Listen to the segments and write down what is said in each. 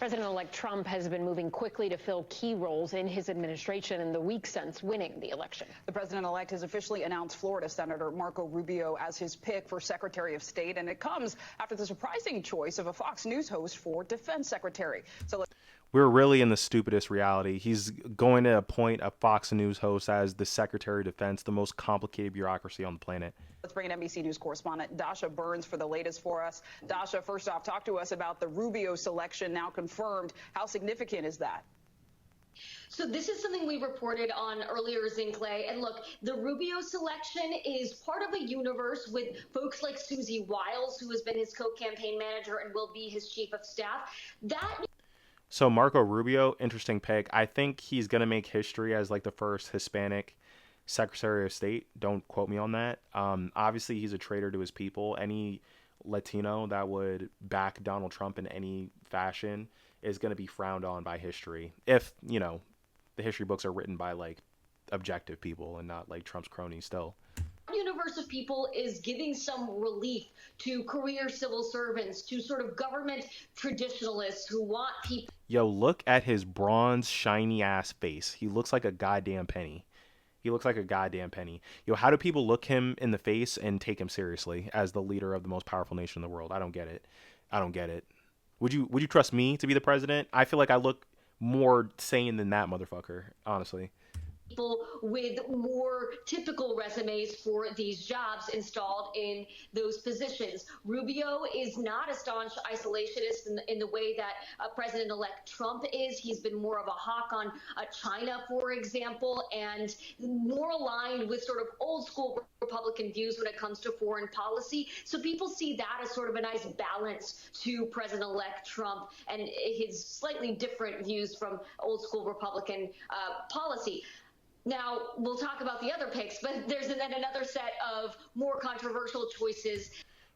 President-elect Trump has been moving quickly to fill key roles in his administration in the week since winning the election. The president-elect has officially announced Florida Senator Marco Rubio as his pick for Secretary of State, and it comes after the surprising choice of a Fox News host for Defense Secretary. We're really in the stupidest reality. He's going to appoint a Fox News host as the Secretary of Defense, the most complicated bureaucracy on the planet. Let's bring in NBC News correspondent Dasha Burns for the latest for us. Dasha, first off, talk to us about the Rubio selection now confirmed. How significant is that? So this is something we reported on earlier, Zinkley. And look, the Rubio selection is part of a universe with folks like Susie Wiles, who has been his co-campaign manager and will be his chief of staff. So Marco Rubio, interesting pick. I think he's going to make history as like the first Hispanic Secretary of State. Don't quote me on that. Obviously, he's a traitor to his people. Any Latino that would back Donald Trump in any fashion is going to be frowned on by history. If, you know, the history books are written by like objective people and not like Trump's cronies still. Universe of people is giving some relief to career civil servants, to sort of government traditionalists who want people. Yo, look at his bronze shiny ass face. He looks like a goddamn penny. He looks like a goddamn penny. Yo, how do people look him in the face and take him seriously as the leader of the most powerful nation in the world? I don't get it. I don't get it. Would you trust me to be the president? I feel like I look more sane than that motherfucker, honestly. People with more typical resumes for these jobs installed in those positions. Rubio is not a staunch isolationist in the way that President-elect Trump is. He's been more of a hawk on China, for example, and more aligned with sort of old school Republican views when it comes to foreign policy. So people see that as sort of a nice balance to President-elect Trump and his slightly different views from old school Republican policy. Now, we'll talk about the other picks, but there's then another set of more controversial choices.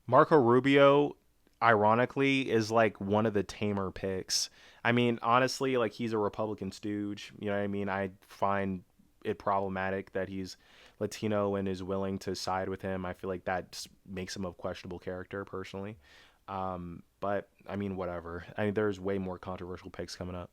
Marco Rubio, ironically, is like one of the tamer picks. I mean, honestly, like he's a Republican stooge. You know what I mean? I find it problematic that he's Latino and is willing to side with him. I feel like that makes him a questionable character, personally. But, I mean, whatever. I mean, there's way more controversial picks coming up.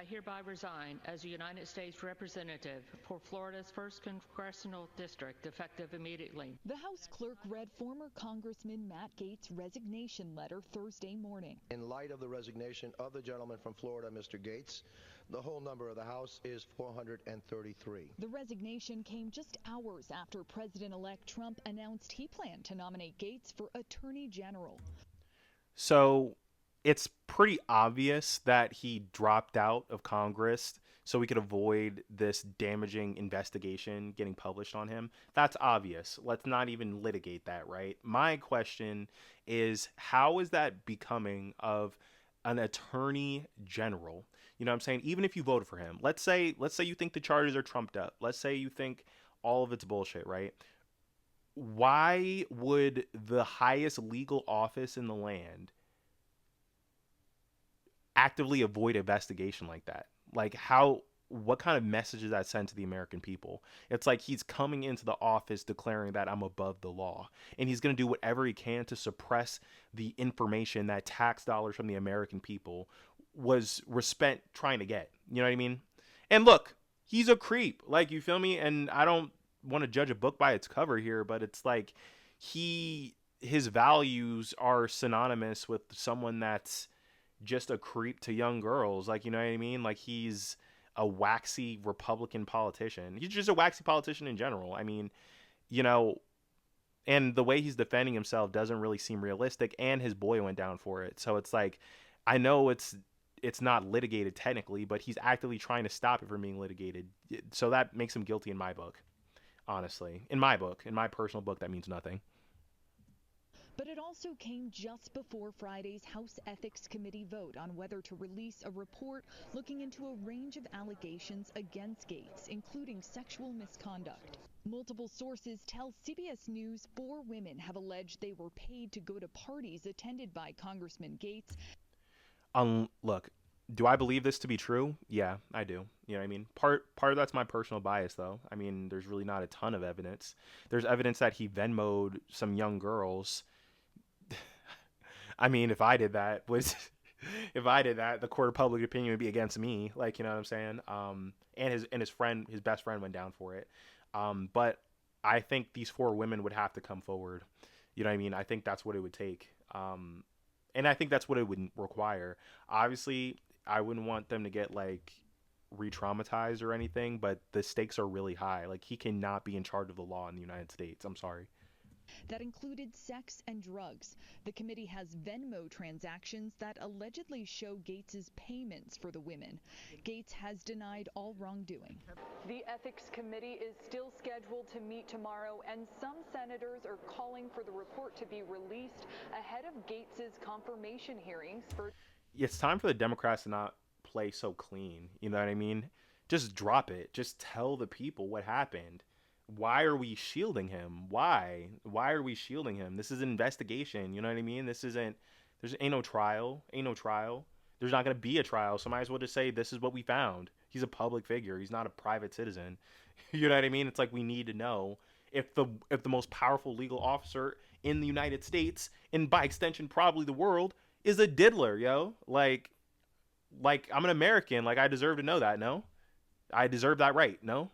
Hereby resign as a United States Representative for Florida's 1st Congressional District, effective immediately. The House clerk read former Congressman Matt Gaetz' resignation letter Thursday morning. In light of the resignation of the gentleman from Florida, Mr. Gaetz, the whole number of the House is 433. The resignation came just hours after President-elect Trump announced he planned to nominate Gaetz for Attorney General. So it's pretty obvious that he dropped out of Congress so we could avoid this damaging investigation getting published on him. That's obvious. Let's not even litigate that, right? My question is, how is that becoming of an attorney general? You know what I'm saying? Even if you voted for him, let's say you think the charges are trumped up. Let's say you think all of it's bullshit, right? Why would the highest legal office in the land actively avoid investigation like that? Like, what kind of message does that send to the American people? It's like he's coming into the office declaring that I'm above the law, and he's going to do whatever he can to suppress the information that tax dollars from the American people was spent trying to get. You know what I mean? And look, he's a creep. Like, you feel me? And I don't want to judge a book by its cover here, but it's like his values are synonymous with someone that's just a creep to young girls. Like, you know what I mean? Like, he's a waxy Republican politician. He's just a waxy politician in general. I mean, you know, and the way he's defending himself doesn't really seem realistic, and his boy went down for it. So it's like, I know it's not litigated technically, but he's actively trying to stop it from being litigated. So that makes him guilty in my book, honestly. In my book, in my personal book, that means nothing. But it also came just before Friday's House Ethics Committee vote on whether to release a report looking into a range of allegations against Gaetz, including sexual misconduct. Multiple sources tell CBS News 4 women have alleged they were paid to go to parties attended by Congressman Gaetz. Look, do I believe this to be true? Yeah, I do. You know what I mean? Part of that's my personal bias, though. I mean, there's really not a ton of evidence. There's evidence that he Venmo'd some young girls. I mean, if I did that, if I did that, the court of public opinion would be against me. Like, you know what I'm saying? And his friend, his best friend, went down for it. But I think these 4 women would have to come forward. You know what I mean? I think that's what it would take. And I think that's what it would require. Obviously, I wouldn't want them to get like re-traumatized or anything, but the stakes are really high. Like, he cannot be in charge of the law in the United States. I'm sorry. That included sex and drugs. The committee has Venmo transactions that allegedly show Gates's payments for the women. Gates has denied all wrongdoing. The Ethics Committee is still scheduled to meet tomorrow, and some senators are calling for the report to be released ahead of Gates's confirmation hearings for... It's time for the Democrats to not play so clean. You know what I mean? Just drop it. Just tell the people what happened. Why are we shielding him? Why are we shielding him? This is an investigation. You know what I mean? Ain't no trial. There's not going to be a trial. So might as well just say, this is what we found. He's a public figure. He's not a private citizen. You know what I mean? It's like, we need to know if the most powerful legal officer in the United States, and by extension, probably the world, is a diddler, yo. Like I'm an American. Like, I deserve to know that, no? I deserve that right, no?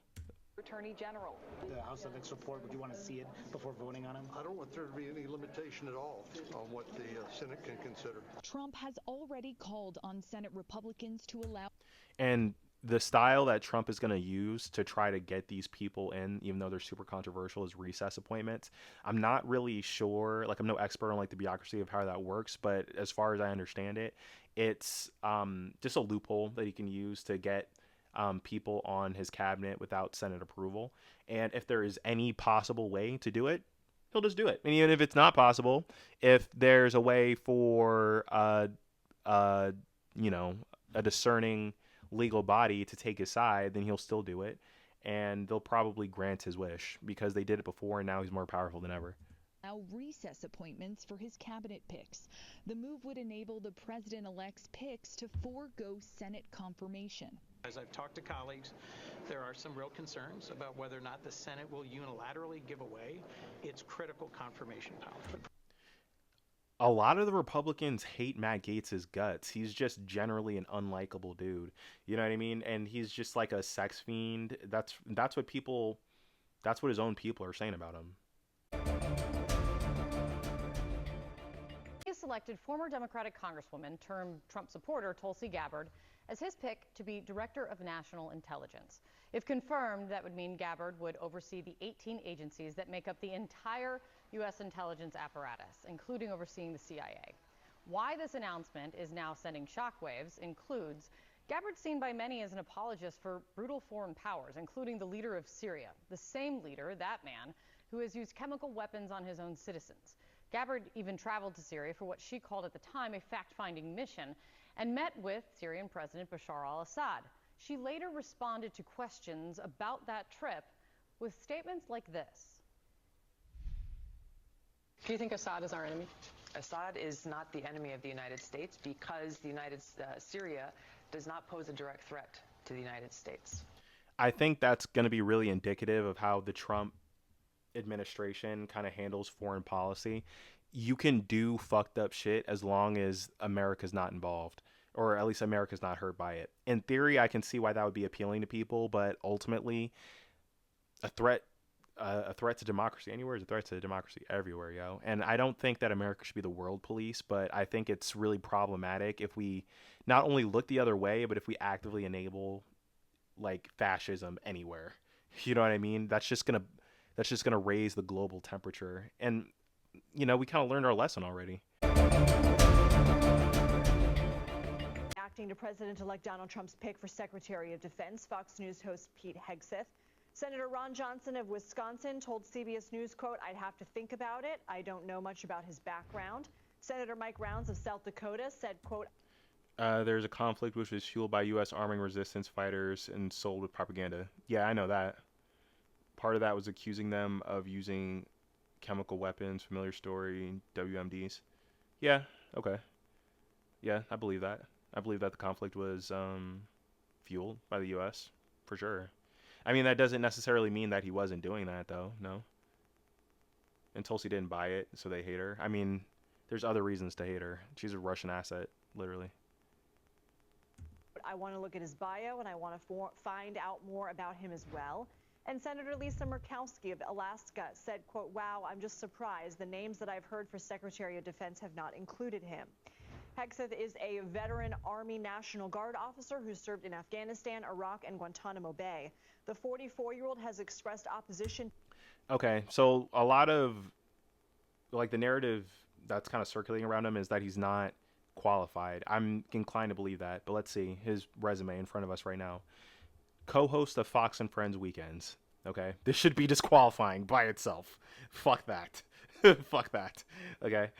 Attorney General. The House Ethics report, would you want to see it before voting on him? I don't want there to be any limitation at all on what the Senate can consider. Trump has already called on Senate Republicans to allow... And the style that Trump is going to use to try to get these people in, even though they're super controversial, is recess appointments. I'm not really sure, like, I'm no expert on like the bureaucracy of how that works, but as far as I understand it, it's just a loophole that he can use to get people on his cabinet without Senate approval. And if there is any possible way to do it, he'll just do it. And even if it's not possible, if there's a way for a discerning legal body to take his side, then he'll still do it, and they'll probably grant his wish because they did it before, and now he's more powerful than ever. Now recess appointments for his cabinet picks. The move would enable the president-elect's picks to forego Senate confirmation. As I've talked to colleagues, there are some real concerns about whether or not the Senate will unilaterally give away its critical confirmation power. A lot of the Republicans hate Matt Gaetz' guts. He's just generally an unlikable dude. You know what I mean? And he's just like a sex fiend. That's what his own people are saying about him. He selected former Democratic Congresswoman turned Trump supporter Tulsi Gabbard as his pick to be Director of National Intelligence. If confirmed, that would mean Gabbard would oversee the 18 agencies that make up the entire U.S. intelligence apparatus, including overseeing the CIA. Why this announcement is now sending shockwaves includes Gabbard seen by many as an apologist for brutal foreign powers, including the leader of Syria, the same leader, that man, who has used chemical weapons on his own citizens. Gabbard even traveled to Syria for what she called at the time a fact-finding mission and met with Syrian President Bashar al-Assad. She later responded to questions about that trip with statements like this. Do you think Assad is our enemy? Assad is not the enemy of the United States because Syria does not pose a direct threat to the United States. I think that's going to be really indicative of how the Trump administration kind of handles foreign policy. You can do fucked up shit as long as America's not involved, or at least America's not hurt by it. In theory, I can see why that would be appealing to people, but ultimately, a threat to democracy anywhere is a threat to democracy everywhere, yo. And I don't think that America should be the world police, but I think it's really problematic if we not only look the other way, but if we actively enable like fascism anywhere. You know what I mean? That's just gonna raise the global temperature. And you know, we kind of learned our lesson already. Acting to President-elect Donald Trump's pick for Secretary of Defense, Fox News host Pete Hegseth. Senator Ron Johnson of Wisconsin told CBS News, quote, "I'd have to think about it. I don't know much about his background." Senator Mike Rounds of South Dakota said, quote, there's a conflict which was fueled by U.S. arming resistance fighters and sold with propaganda. Yeah, I know that. Part of that was accusing them of using chemical weapons, familiar story, WMDs. Yeah, okay. Yeah, I believe that. I believe that the conflict was fueled by the U.S., for sure. I mean, that doesn't necessarily mean that he wasn't doing that, though, no. And Tulsi didn't buy it, so they hate her. I mean, there's other reasons to hate her. She's a Russian asset, literally. I want to look at his bio, and I want to find out more about him as well. And Senator Lisa Murkowski of Alaska said, quote, wow, I'm just surprised. The names that I've heard for Secretary of Defense have not included him. Hegseth is a veteran Army National Guard officer who served in Afghanistan, Iraq, and Guantanamo Bay. The 44-year-old has expressed opposition. Okay, so a lot of, like, the narrative that's kind of circulating around him is that he's not qualified. I'm inclined to believe that, but let's see his resume in front of us right now. Co-host of Fox and Friends Weekends. Okay, this should be disqualifying by itself. Fuck that. Fuck that. Okay.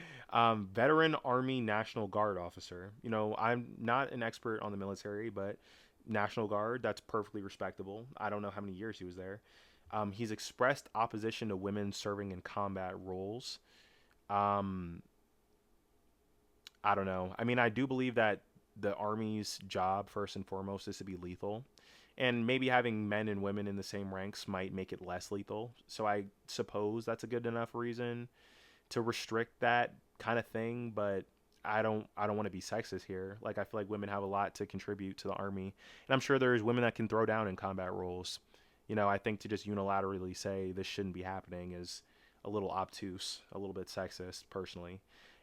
Veteran Army National Guard officer. You know, I'm not an expert on the military, but National Guard, that's perfectly respectable. I don't know how many years he was there. He's expressed opposition to women serving in combat roles. I don't know. I mean, I do believe that the Army's job, first and foremost, is to be lethal. And maybe having men and women in the same ranks might make it less lethal. So I suppose that's a good enough reason to restrict that kind of thing. But I don't want to be sexist here. Like, I feel like women have a lot to contribute to the Army. And I'm sure there's women that can throw down in combat roles. You know, I think to just unilaterally say this shouldn't be happening is a little obtuse, a little bit sexist, personally.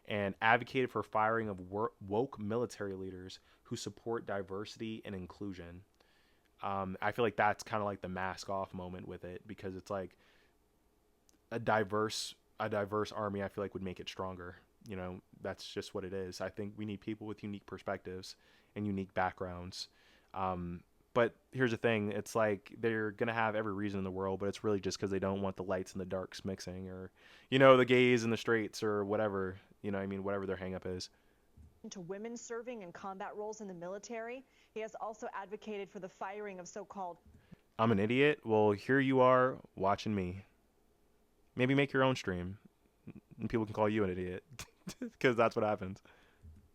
And advocated for firing of woke military leaders who support diversity and inclusion. I feel like that's kind of like the mask off moment with it, because it's like a diverse Army, I feel like, would make it stronger. You know, that's just what it is. I think we need people with unique perspectives and unique backgrounds. But here's the thing. It's like they're going to have every reason in the world, but it's really just because they don't want the lights and the darks mixing, or, you know, the gays and the straights, or whatever, you know what I mean, whatever their hang up is. To women serving in combat roles in the military. He has also advocated for the firing of so-called... I'm an idiot. Well, here you are watching me. Maybe make your own stream and people can call you an idiot, because that's what happens.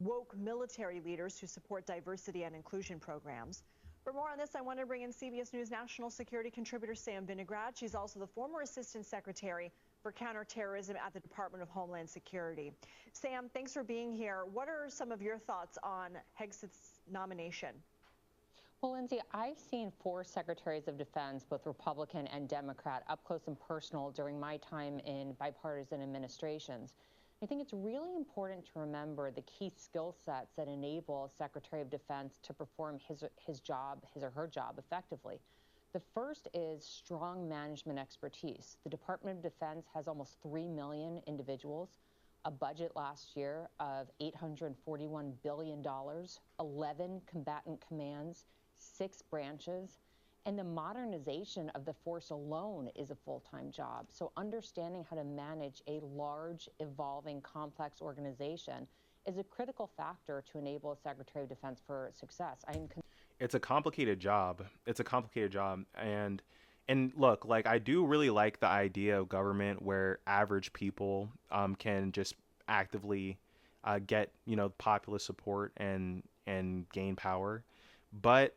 Woke military leaders who support diversity and inclusion programs. For more on this, I want to bring in CBS News national security contributor Sam Vinograd. She's also the former assistant secretary for counterterrorism at the Department of Homeland Security. Sam, thanks for being here. What are some of your thoughts on Hegseth's nomination? Well, Lindsay, I've seen 4 secretaries of defense, both Republican and Democrat, up close and personal during my time in bipartisan administrations. I think it's really important to remember the key skill sets that enable a Secretary of Defense to perform his or her job effectively. The first is strong management expertise. The Department of Defense has almost 3 million individuals, a budget last year of $841 billion, 11 combatant commands, 6 branches, and the modernization of the force alone is a full-time job. So understanding how to manage a large, evolving, complex organization is a critical factor to enable a Secretary of Defense for success. It's a complicated job. It's a complicated job. And look, like, I do really like the idea of government where average people can just actively get, you know, populist support and gain power. But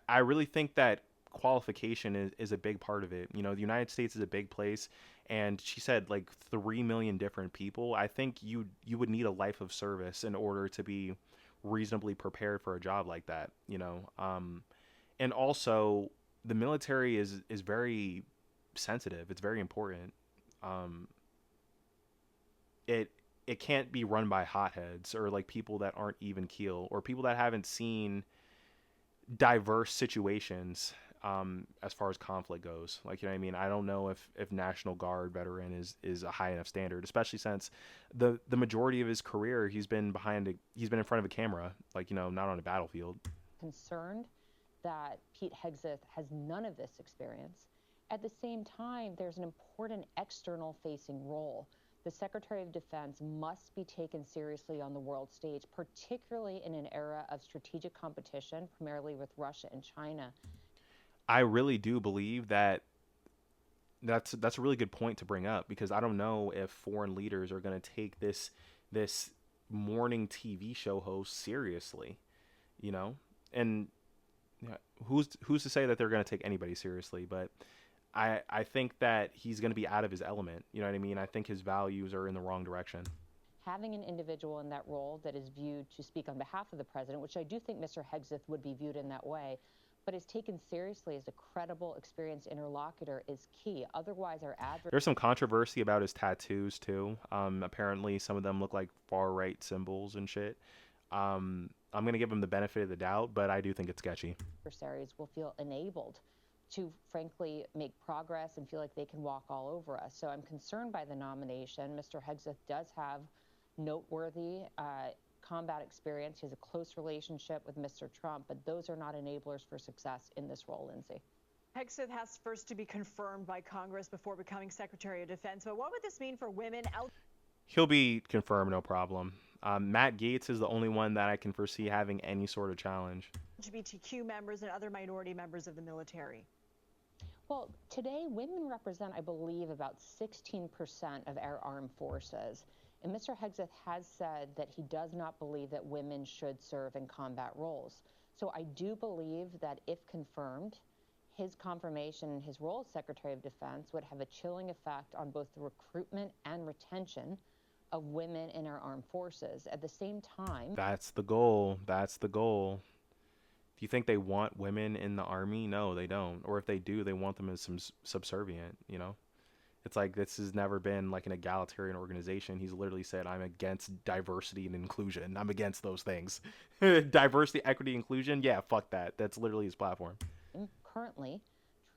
I really think that qualification is a big part of it. You know, the United States is a big place, and she said like 3 million different people. I think you would need a life of service in order to be reasonably prepared for a job like that, you know. And also the military is very sensitive. It's very important. It can't be run by hotheads or like people that aren't even keel or people that haven't seen diverse situations as far as conflict goes. Like, you know what I mean? I don't know if National Guard veteran is a high enough standard, especially since the majority of his career he's been in front of a camera, like, you know, not on a battlefield. Concerned that Pete Hegseth has none of this experience. At the same time, there's an important external facing role. The Secretary of Defense must be taken seriously on the world stage, particularly in an era of strategic competition, primarily with Russia and China. I really do believe that that's a really good point to bring up, because I don't know if foreign leaders are going to take this morning TV show host seriously, you know? And who's to say that they're going to take anybody seriously? But I think that he's going to be out of his element. You know what I mean? I think his values are in the wrong direction. having an individual in that role that is viewed to speak on behalf of the president, which I do think Mr. Hegseth would be viewed in that way, but is taken seriously as a credible, experienced interlocutor is key. Otherwise, our adversary... There's some controversy about his tattoos, too. Apparently, some of them look like far-right symbols and shit. I'm going to give him the benefit of the doubt, but I do think it's sketchy. Adversaries will feel enabled to, frankly, make progress and feel like they can walk all over us. So I'm concerned by the nomination. Mr. Hegseth does have noteworthy combat experience. He has a close relationship with Mr. Trump, but those are not enablers for success in this role, Lindsay. Hegseth has first to be confirmed by Congress before becoming Secretary of Defense. But what would this mean for women out? He'll be confirmed, no problem. Matt Gaetz is the only one that I can foresee having any sort of challenge. LGBTQ members and other minority members of the military. Well, today women represent, I believe, about 16% of our armed forces. And Mr. Hegseth has said that he does not believe that women should serve in combat roles. So I do believe that if confirmed, his confirmation in his role as Secretary of Defense would have a chilling effect on both the recruitment and retention of women in our armed forces. At the same time... That's the goal. That's the goal. Do you think they want women in the Army? No, they don't. Or if they do, they want them as some subservient, you know? It's like this has never been like an egalitarian organization. He's literally said, I'm against diversity and inclusion. I'm against those things. Diversity, equity, inclusion? Yeah, fuck that. That's literally his platform. Currently,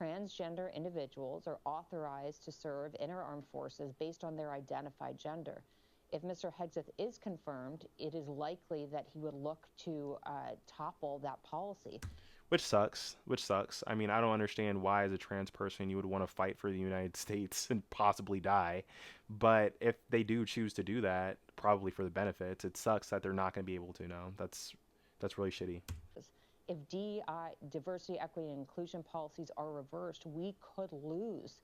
transgender individuals are authorized to serve in our armed forces based on their identified gender. If Mr. Hegseth is confirmed, it is likely that he would look to topple that policy. Which sucks. I mean, I don't understand why, as a trans person, you would want to fight for the United States and possibly die. But if they do choose to do that, probably for the benefits, it sucks that they're not going to be able to. No, that's really shitty. If DEI, diversity, equity, and inclusion policies are reversed, we could lose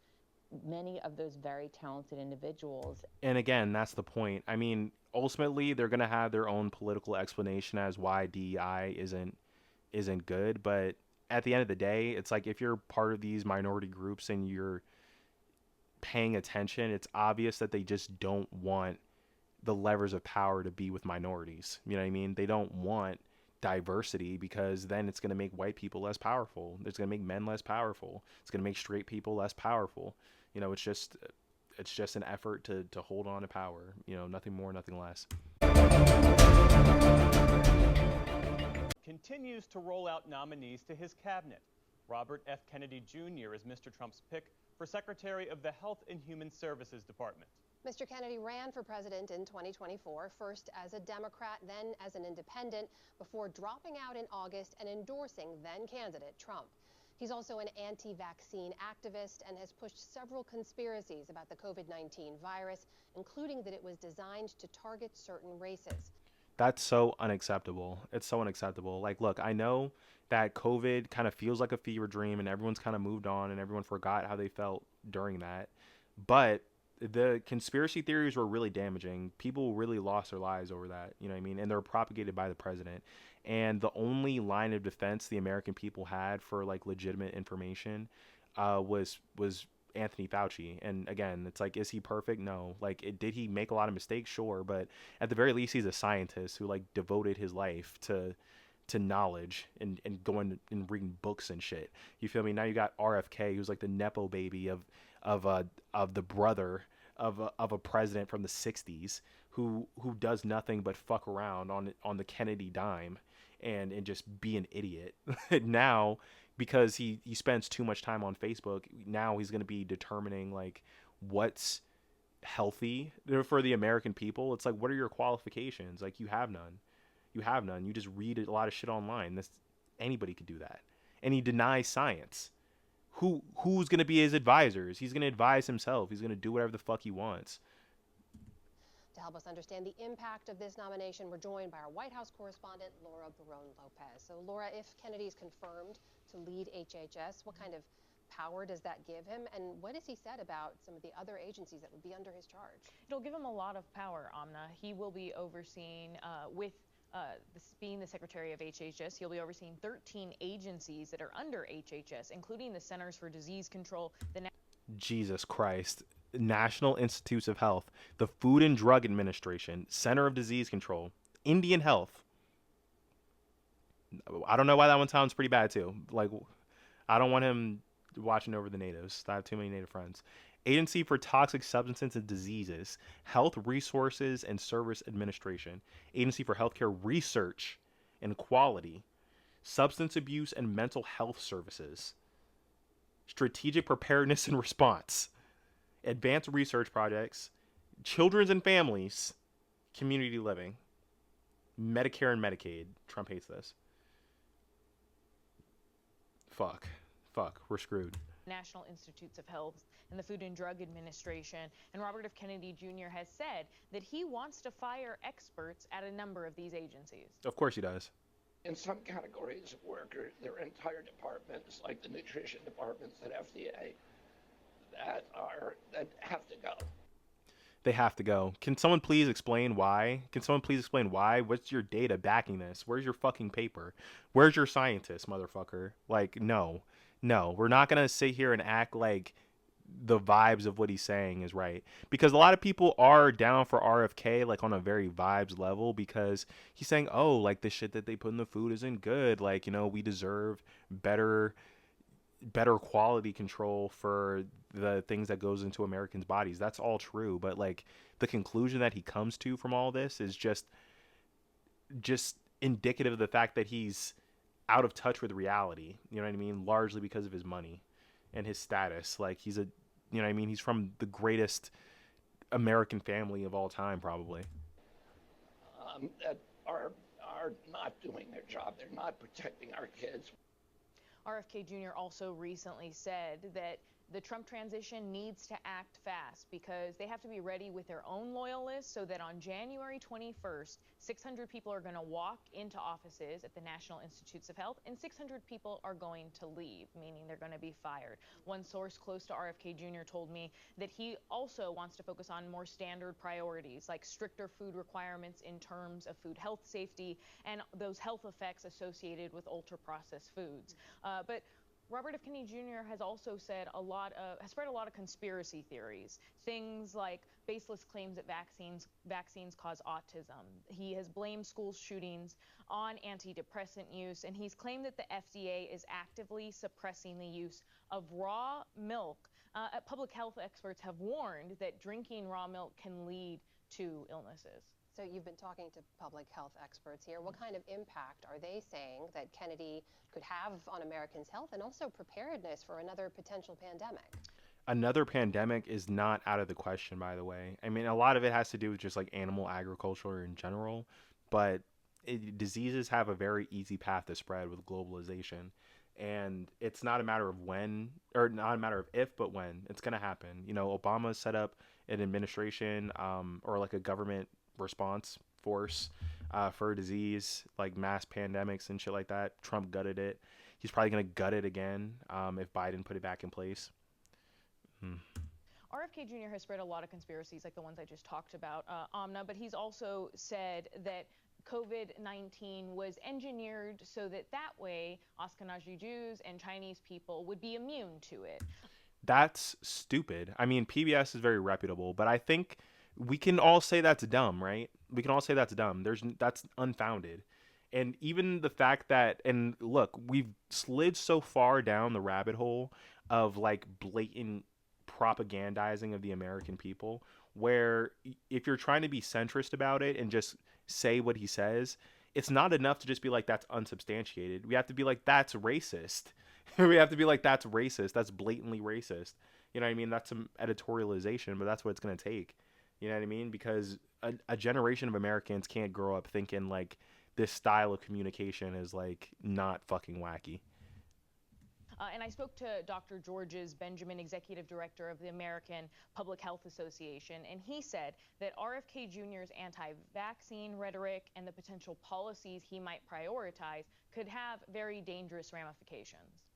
many of those very talented individuals. And again, that's the point. I mean, ultimately, they're going to have their own political explanation as why DEI isn't good. But at the end of the day, it's like if you're part of these minority groups and you're paying attention, it's obvious that they just don't want the levers of power to be with minorities. You know what I mean? They don't want diversity because then it's going to make white people less powerful. It's going to make men less powerful. It's going to make straight people less powerful. You know, it's just an effort to hold on to power. You know, nothing more, nothing less. Continues to roll out nominees to his cabinet. Robert F. Kennedy Jr. is Mr. Trump's pick for Secretary of the Health and Human Services Department. Mr. Kennedy ran for president in 2024, first as a Democrat, then as an independent, before dropping out in August and endorsing then-candidate Trump. He's also an anti-vaccine activist and has pushed several conspiracies about the COVID-19 virus, including that it was designed to target certain races. That's so unacceptable. It's so unacceptable. Like, look, I know that COVID kind of feels like a fever dream and everyone's kind of moved on and everyone forgot how they felt during that. But the conspiracy theories were really damaging. People really lost their lives over that, you know what I mean? And they're propagated by the president. And the only line of defense the American people had for like legitimate information was Anthony Fauci. And again, it's like, is he perfect? No. Like, did he make a lot of mistakes? Sure. But at the very least, he's a scientist who like devoted his life to knowledge and going and reading books and shit. You feel me? Now you got RFK, who's like the Nepo baby of the brother of a president from the 60s who does nothing but fuck around on the Kennedy dime and just be an idiot. Now, because he spends too much time on Facebook, now he's going to be determining like what's healthy for the American people. It's like, what are your qualifications? Like, you have none. You just read a lot of shit online. Anybody could do that. And he denies science. Who's going to be his advisors? He's going to advise himself. He's going to do whatever the fuck he wants. To help us understand the impact of this nomination, we're joined by our White House correspondent, Laura Barone-Lopez. So, Laura, if Kennedy is confirmed to lead HHS, what kind of power does that give him? And what has he said about some of the other agencies that would be under his charge? It'll give him a lot of power, Amna. He will be overseeing, being the Secretary of HHS, he'll be overseeing 13 agencies that are under HHS, including the Centers for Disease Control. Jesus Christ. National Institutes of Health, the Food and Drug Administration, Center of Disease Control, Indian Health. I don't know why that one sounds pretty bad too. Like, I don't want him watching over the natives. I have too many native friends. Agency for Toxic Substances and Diseases, Health Resources and Service Administration, Agency for Healthcare Research and Quality, Substance Abuse and Mental Health Services, Strategic Preparedness and Response, Advanced Research Projects, Children's and Families, Community Living, Medicare and Medicaid. Trump hates this. Fuck, we're screwed. National Institutes of Health and the Food and Drug Administration. And Robert F. Kennedy Jr. has said that he wants to fire experts at a number of these agencies. Of course he does. In some categories of workers, there are entire departments, like the nutrition departments at FDA, that have to go. They have to go. Can someone please explain why? What's your data backing this? Where's your fucking paper? Where's your scientist, motherfucker? Like, no, we're not going to sit here and act like the vibes of what he's saying is right, because a lot of people are down for RFK, like on a very vibes level, because he's saying, oh, like the shit that they put in the food isn't good. Like, you know, we deserve better quality control for the things that goes into Americans' bodies. That's all true, but like the conclusion that he comes to from all this is just indicative of the fact that he's out of touch with reality. You know what I mean? Largely because of his money and his status. Like, he's he's from the greatest American family of all time, probably. That are not doing their job. They're not protecting our kids. RFK Jr. also recently said that the Trump transition needs to act fast because they have to be ready with their own loyalists, so that on January 21st, 600 people are going to walk into offices at the National Institutes of Health, and 600 people are going to leave, meaning they're going to be fired. One source close to RFK Jr. told me that he also wants to focus on more standard priorities, like stricter food requirements in terms of food health safety and those health effects associated with ultra-processed foods. But Robert F. Kennedy Jr. has also said has spread a lot of conspiracy theories, things like baseless claims that vaccines cause autism. He has blamed school shootings on antidepressant use, and he's claimed that the FDA is actively suppressing the use of raw milk. Public health experts have warned that drinking raw milk can lead to illnesses. So you've been talking to public health experts here. What kind of impact are they saying that Kennedy could have on Americans' health and also preparedness for another potential pandemic? Another pandemic is not out of the question, by the way. I mean, a lot of it has to do with just like animal agriculture in general, but diseases have a very easy path to spread with globalization. And it's not a matter of when, or not a matter of if, but when it's going to happen. You know, Obama set up an administration or like a government response force for disease, like mass pandemics and shit like that. Trump gutted it. He's probably going to gut it again if Biden put it back in place. RFK Jr. has spread a lot of conspiracies like the ones I just talked about, Amna, but he's also said that COVID-19 was engineered so that way Ashkenazi Jews and Chinese people would be immune to it. That's stupid. I mean, PBS is very reputable, but I think we can all say that's dumb, right? We can all say that's dumb. That's unfounded. And even the fact that, and look, we've slid so far down the rabbit hole of like blatant propagandizing of the American people, where if you're trying to be centrist about it and just say what he says, it's not enough to just be like, that's unsubstantiated. We have to be like, that's racist. We have to be like, that's racist. That's blatantly racist. You know what I mean? That's some editorialization, but that's what it's going to take. You know what I mean? Because a generation of Americans can't grow up thinking like this style of communication is like not fucking wacky. And I spoke to Dr. Georges Benjamin, executive director of the American Public Health Association, and he said that RFK Jr.'s anti-vaccine rhetoric and the potential policies he might prioritize could have very dangerous ramifications.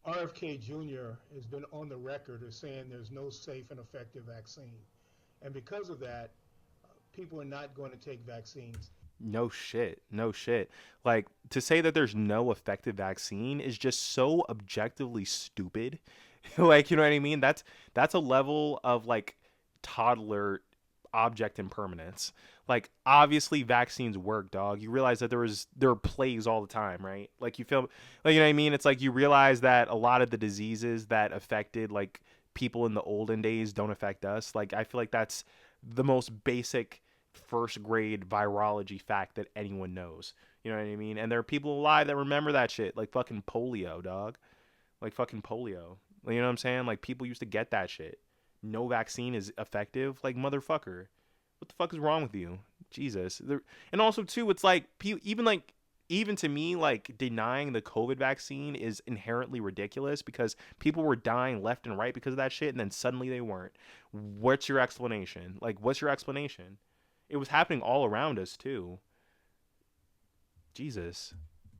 RFK Jr. has been on the record as saying there's no safe and effective vaccine. And because of that, people are not going to take vaccines. No shit. Like, to say that there's no effective vaccine is just so objectively stupid, Like, you know what I mean? That's a level of like toddler object impermanence. Like, obviously vaccines work, dog. You realize that there are plagues all the time, right? Like, you feel like, you know what I mean? It's like you realize that a lot of the diseases that affected like people in the olden days don't affect us. Like, I feel like that's the most basic first grade virology fact that anyone knows. You know what I mean? And there are people alive that remember that shit, like fucking polio, dog. Like fucking polio. You know what I'm saying? Like, people used to get that shit. No vaccine is effective. Like, motherfucker, what the fuck is wrong with you? Jesus. And also too, it's like even to me, like, denying the COVID vaccine is inherently ridiculous because people were dying left and right because of that shit, and then suddenly they weren't. What's your explanation? Like, what's your explanation? It was happening all around us too. Jesus.